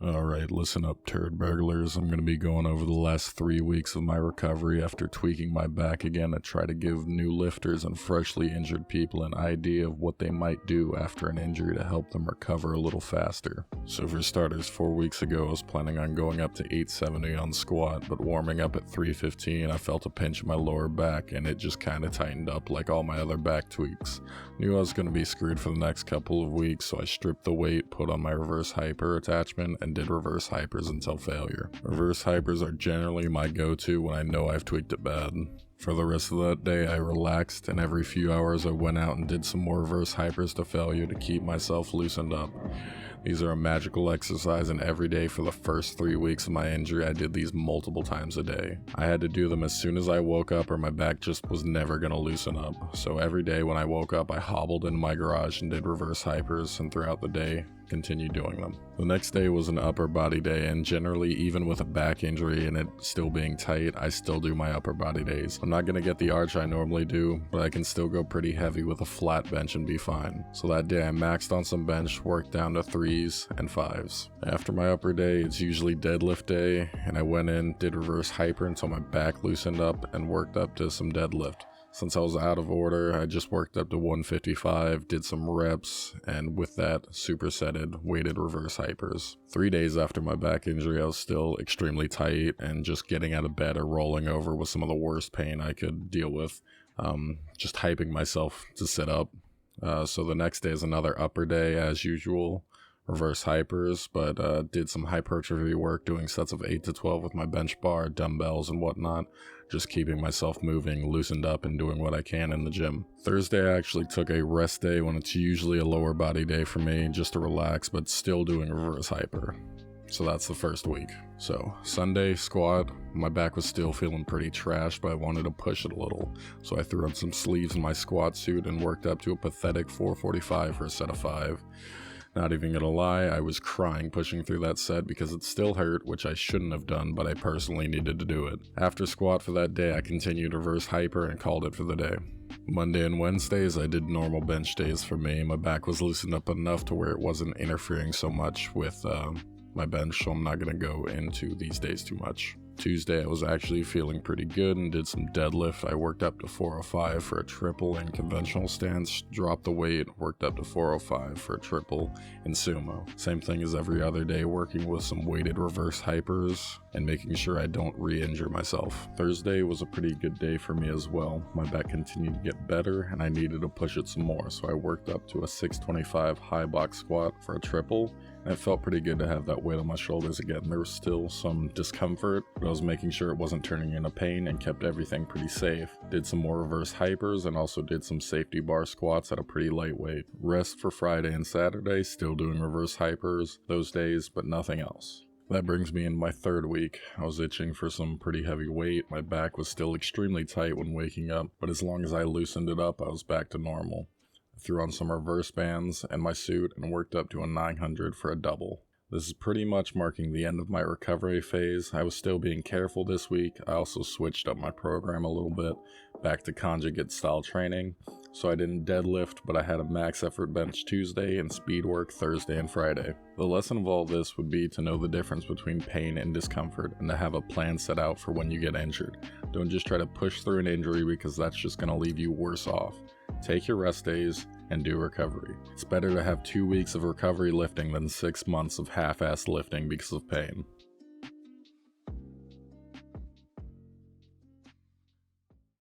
Alright, listen up, turd burglars. I'm going to be going over the last 3 weeks of my recovery after tweaking my back again to try to give new lifters and freshly injured people an idea of what they might do after an injury to help them recover a little faster. So for starters, 4 weeks ago I was planning on going up to 870 on squat, but warming up at 315 I felt a pinch in my lower back and it just kinda tightened up like all my other back tweaks. Knew I was going to be screwed for the next couple of weeks, so I stripped the weight, put on my reverse hyper attachment, and did reverse hypers until failure. Reverse hypers are generally my go-to when I know I've tweaked it bad. For the rest of that day I relaxed, and every few hours I went out and did some more reverse hypers to failure to keep myself loosened up. These are a magical exercise, and every day for the first 3 weeks of my injury I did these multiple times a day. I had to do them as soon as I woke up or my back just was never going to loosen up. So every day when I woke up I hobbled into my garage and did reverse hypers, and throughout the day continued doing them. The next day was an upper body day, and generally even with a back injury and it still being tight, I still do my upper body days. I'm not going to get the arch I normally do, but I can still go pretty heavy with a flat bench and be fine. So that day I maxed on some bench, worked down to 3s and 5s. After my upper day, it's usually deadlift day, and I went in, did reverse hyper until my back loosened up, and worked up to some deadlift. Since I was out of order, I just worked up to 155, did some reps, and with that, supersetted weighted reverse hypers. 3 days after my back injury, I was still extremely tight, and just getting out of bed or rolling over was some of the worst pain I could deal with. Just hyping myself to sit up. So the next day is another upper day as usual. Reverse hypers, but did some hypertrophy work, doing sets of 8 to 12 with my bench bar, dumbbells, and whatnot. Just keeping myself moving, loosened up, and doing what I can in the gym. Thursday I actually took a rest day when it's usually a lower body day for me, just to relax, but still doing reverse hyper. So that's the first week. So Sunday, squat. My back was still feeling pretty trash, but I wanted to push it a little. So I threw on some sleeves in my squat suit and worked up to a pathetic 445 for a set of 5. Not even gonna lie, I was crying pushing through that set because it still hurt, which I shouldn't have done, but I personally needed to do it. After squat for that day, I continued reverse hyper and called it for the day. Monday and Wednesdays, I did normal bench days for me. My back was loosened up enough to where it wasn't interfering so much with my bench, so I'm not gonna go into these days too much. Tuesday I was actually feeling pretty good and did some deadlift. I worked up to 405 for a triple in conventional stance, dropped the weight, worked up to 405 for a triple in sumo. Same thing as every other day, working with some weighted reverse hypers and making sure I don't re-injure myself. Thursday was a pretty good day for me as well. My back continued to get better and I needed to push it some more, so I worked up to a 625 high box squat for a triple, and it felt pretty good to have that weight on my shoulders again. There was still some discomfort, but I was making sure it wasn't turning into pain and kept everything pretty safe. Did some more reverse hypers and also did some safety bar squats at a pretty light weight. Rest for Friday and Saturday, still doing reverse hypers those days, but nothing else. That brings me into my third week. I was itching for some pretty heavy weight. My back was still extremely tight when waking up, but as long as I loosened it up, I was back to normal. I threw on some reverse bands and my suit and worked up to a 900 for a double. This is pretty much marking the end of my recovery phase. I was still being careful this week. I also switched up my program a little bit, back to conjugate style training. So I didn't deadlift, but I had a max effort bench Tuesday and speed work Thursday and Friday. The lesson of all this would be to know the difference between pain and discomfort and to have a plan set out for when you get injured. Don't just try to push through an injury because that's just going to leave you worse off. Take your rest days and do recovery. It's better to have 2 weeks of recovery lifting than 6 months of half-assed lifting because of pain.